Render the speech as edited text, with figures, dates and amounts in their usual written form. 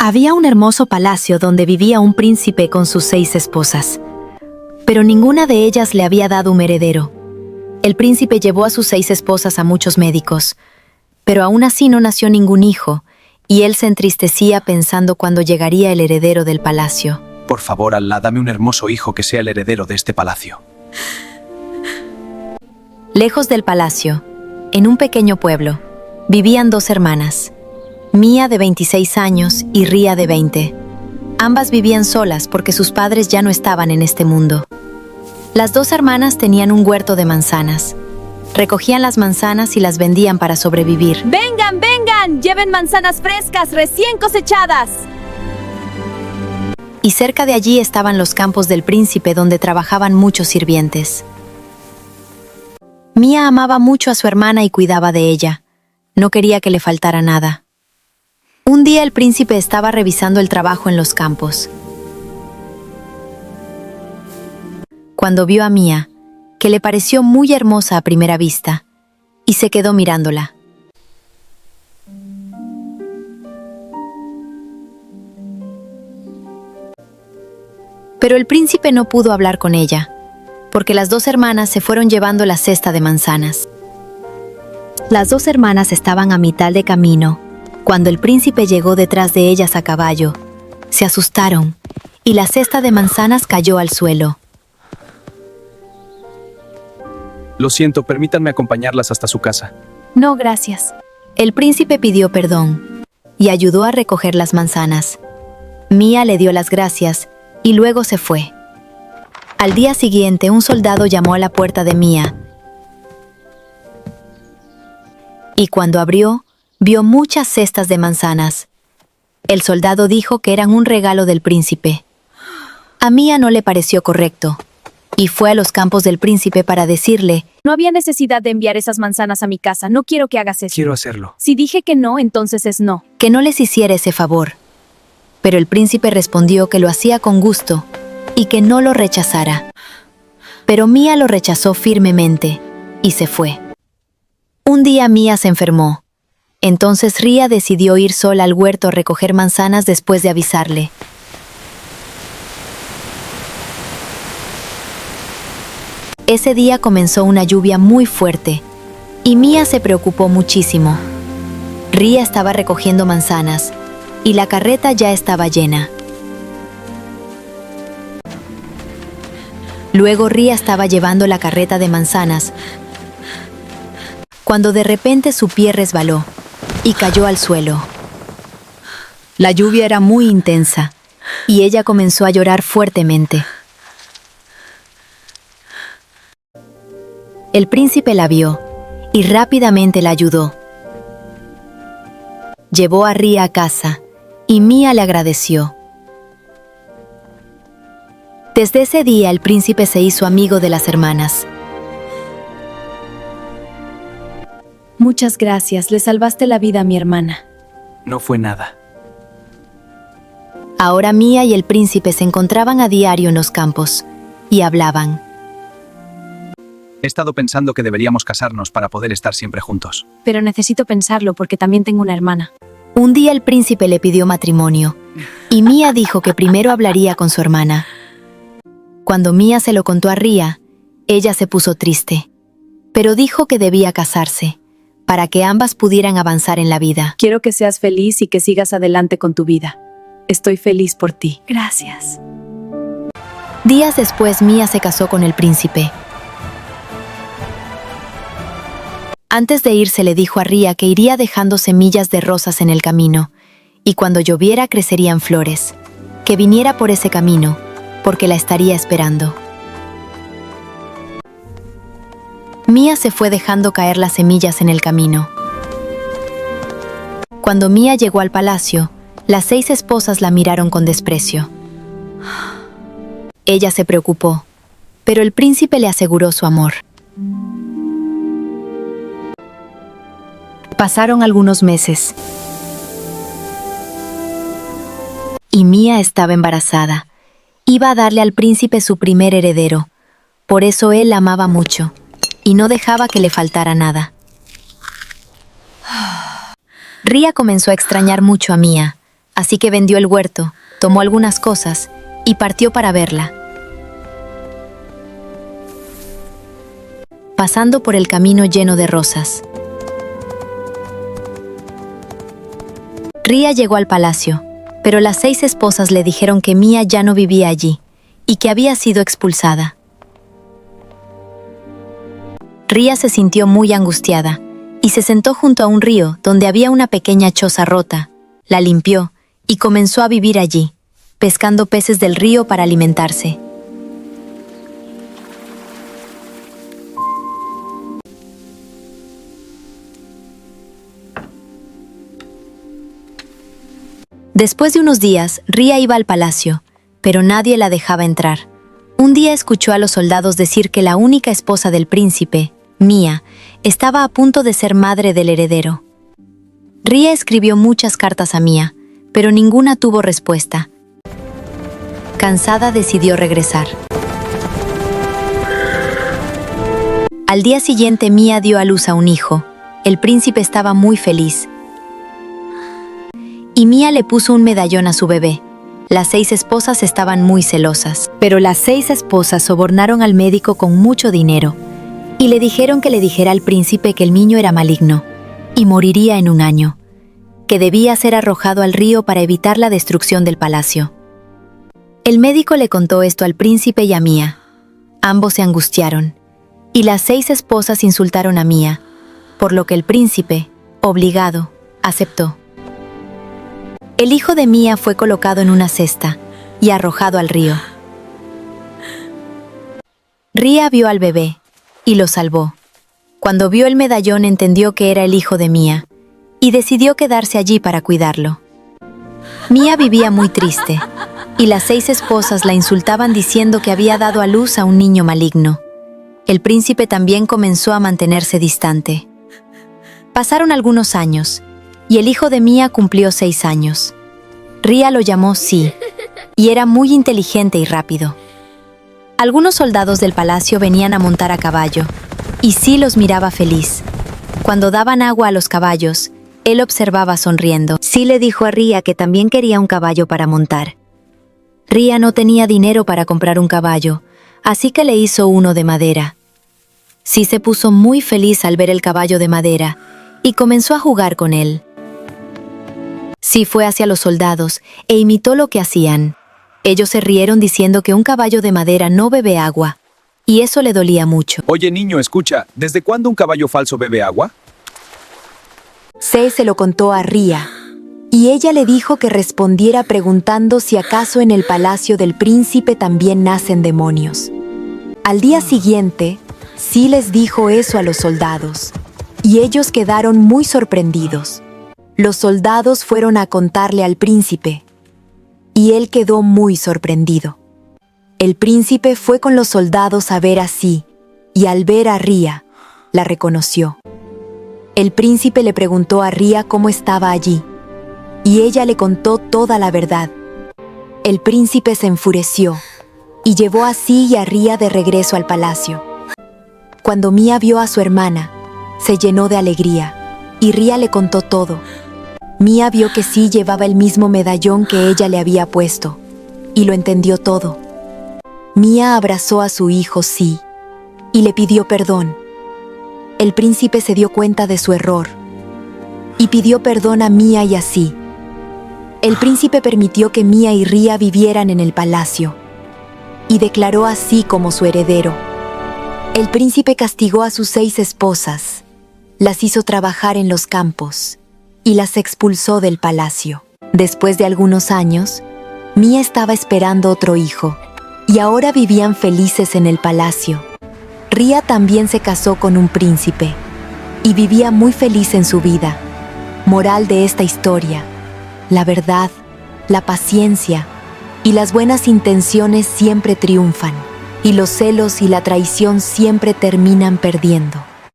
Había un hermoso palacio donde vivía un príncipe con sus 6 esposas, pero ninguna de ellas le había dado un heredero. El príncipe llevó a sus 6 esposas a muchos médicos, pero aún así no nació ningún hijo, y él se entristecía pensando cuándo llegaría el heredero del palacio. Por favor, Alá, dame un hermoso hijo que sea el heredero de este palacio. Lejos del palacio, en un pequeño pueblo, vivían 2 hermanas, Mía de 26 años y Ría de 20. Ambas vivían solas porque sus padres ya no estaban en este mundo. Las 2 hermanas tenían un huerto de manzanas. Recogían las manzanas y las vendían para sobrevivir. ¡Vengan, vengan! ¡Lleven manzanas frescas, recién cosechadas! Y cerca de allí estaban los campos del príncipe donde trabajaban muchos sirvientes. Mía amaba mucho a su hermana y cuidaba de ella. No quería que le faltara nada. Un día el príncipe estaba revisando el trabajo en los campos, cuando vio a Mía, que le pareció muy hermosa a primera vista, y se quedó mirándola. Pero el príncipe no pudo hablar con ella, porque las 2 hermanas se fueron llevando la cesta de manzanas. Las 2 hermanas estaban a mitad de camino, cuando el príncipe llegó detrás de ellas a caballo. Se asustaron, y la cesta de manzanas cayó al suelo. Lo siento, permítanme acompañarlas hasta su casa. No, gracias. El príncipe pidió perdón y ayudó a recoger las manzanas. Mía le dio las gracias y luego se fue. Al día siguiente, un soldado llamó a la puerta de Mía. Y cuando abrió, vio muchas cestas de manzanas. El soldado dijo que eran un regalo del príncipe. A Mía no le pareció correcto, y fue a los campos del príncipe para decirle: No había necesidad de enviar esas manzanas a mi casa. No quiero que hagas eso. Quiero hacerlo. Si dije que no, entonces es no. que no les hiciera ese favor. Pero el príncipe respondió que lo hacía con gusto y que no lo rechazara. Pero Mía lo rechazó firmemente y se fue. Un día Mía se enfermó. Entonces Ría decidió ir sola al huerto a recoger manzanas después de avisarle. Ese día comenzó una lluvia muy fuerte y Mía se preocupó muchísimo. Ría estaba recogiendo manzanas y la carreta ya estaba llena. Luego Ría estaba llevando la carreta de manzanas cuando de repente su pie resbaló y cayó al suelo. La lluvia era muy intensa y ella comenzó a llorar fuertemente. El príncipe la vio y rápidamente la ayudó. Llevó a Ría a casa y Mía le agradeció. Desde ese día el príncipe se hizo amigo de las hermanas. Muchas gracias, le salvaste la vida a mi hermana. No fue nada. Ahora Mía y el príncipe se encontraban a diario en los campos y hablaban. He estado pensando que deberíamos casarnos para poder estar siempre juntos. Pero necesito pensarlo porque también tengo una hermana. Un día el príncipe le pidió matrimonio y Mía dijo que primero hablaría con su hermana. Cuando Mía se lo contó a Ría, ella se puso triste, pero dijo que debía casarse para que ambas pudieran avanzar en la vida. Quiero que seas feliz y que sigas adelante con tu vida. Estoy feliz por ti. Gracias. Días después Mía se casó con el príncipe. Antes de irse le dijo a Ría que iría dejando semillas de rosas en el camino, y cuando lloviera crecerían flores, que viniera por ese camino, porque la estaría esperando. Mía se fue dejando caer las semillas en el camino. Cuando Mía llegó al palacio, las 6 esposas la miraron con desprecio. Ella se preocupó, pero el príncipe le aseguró su amor. Pasaron algunos meses y Mía estaba embarazada. Iba a darle al príncipe su primer heredero. Por eso él la amaba mucho y no dejaba que le faltara nada. Ría comenzó a extrañar mucho a Mía, así que vendió el huerto, tomó algunas cosas y partió para verla. Pasando por el camino lleno de rosas. Ría llegó al palacio, pero las 6 esposas le dijeron que Mía ya no vivía allí y que había sido expulsada. Ría se sintió muy angustiada y se sentó junto a un río donde había una pequeña choza rota, la limpió y comenzó a vivir allí, pescando peces del río para alimentarse. Después de unos días, Ría iba al palacio, pero nadie la dejaba entrar. Un día escuchó a los soldados decir que la única esposa del príncipe, Mía, estaba a punto de ser madre del heredero. Ría escribió muchas cartas a Mía, pero ninguna tuvo respuesta. Cansada, decidió regresar. Al día siguiente, Mía dio a luz a un hijo. El príncipe estaba muy feliz. Y Mía le puso un medallón a su bebé. Las 6 esposas estaban muy celosas, pero las 6 esposas sobornaron al médico con mucho dinero y le dijeron que le dijera al príncipe que el niño era maligno y moriría en un año, que debía ser arrojado al río para evitar la destrucción del palacio. El médico le contó esto al príncipe y a Mía. Ambos se angustiaron, y las 6 esposas insultaron a Mía, por lo que el príncipe, obligado, aceptó. El hijo de Mía fue colocado en una cesta y arrojado al río. Ría vio al bebé y lo salvó. Cuando vio el medallón entendió que era el hijo de Mía y decidió quedarse allí para cuidarlo. Mía vivía muy triste y las 6 esposas la insultaban diciendo que había dado a luz a un niño maligno. El príncipe también comenzó a mantenerse distante. Pasaron algunos años y el hijo de Mía cumplió 6 años. Ría lo llamó Sí, y era muy inteligente y rápido. Algunos soldados del palacio venían a montar a caballo, y Sí los miraba feliz. Cuando daban agua a los caballos, él observaba sonriendo. Sí le dijo a Ría que también quería un caballo para montar. Ría no tenía dinero para comprar un caballo, así que le hizo uno de madera. Sí se puso muy feliz al ver el caballo de madera, y comenzó a jugar con él. Sí fue hacia los soldados e imitó lo que hacían. Ellos se rieron diciendo que un caballo de madera no bebe agua, y eso le dolía mucho. Oye, niño, escucha, ¿desde cuándo un caballo falso bebe agua? C se lo contó a Ría, y ella le dijo que respondiera preguntando si acaso en el palacio del príncipe también nacen demonios. Al día siguiente, Sí les dijo eso a los soldados, y ellos quedaron muy sorprendidos. Los soldados fueron a contarle al príncipe, y él quedó muy sorprendido. El príncipe fue con los soldados a ver a Sí, y al ver a Ría, la reconoció. El príncipe le preguntó a Ría cómo estaba allí, y ella le contó toda la verdad. El príncipe se enfureció, y llevó a Sí y a Ría de regreso al palacio. Cuando Mía vio a su hermana, se llenó de alegría, y Ría le contó todo. Mía vio que Sí llevaba el mismo medallón que ella le había puesto, y lo entendió todo. Mía abrazó a su hijo Sí, y le pidió perdón. El príncipe se dio cuenta de su error, y pidió perdón a Mía y a Sí. El príncipe permitió que Mía y Ría vivieran en el palacio, y declaró a Sí como su heredero. El príncipe castigó a sus 6 esposas, las hizo trabajar en los campos, y las expulsó del palacio. Después de algunos años, Mía estaba esperando otro hijo, y ahora vivían felices en el palacio. Ría también se casó con un príncipe, y vivía muy feliz en su vida. Moral de esta historia: la verdad, la paciencia y las buenas intenciones siempre triunfan, y los celos y la traición siempre terminan perdiendo.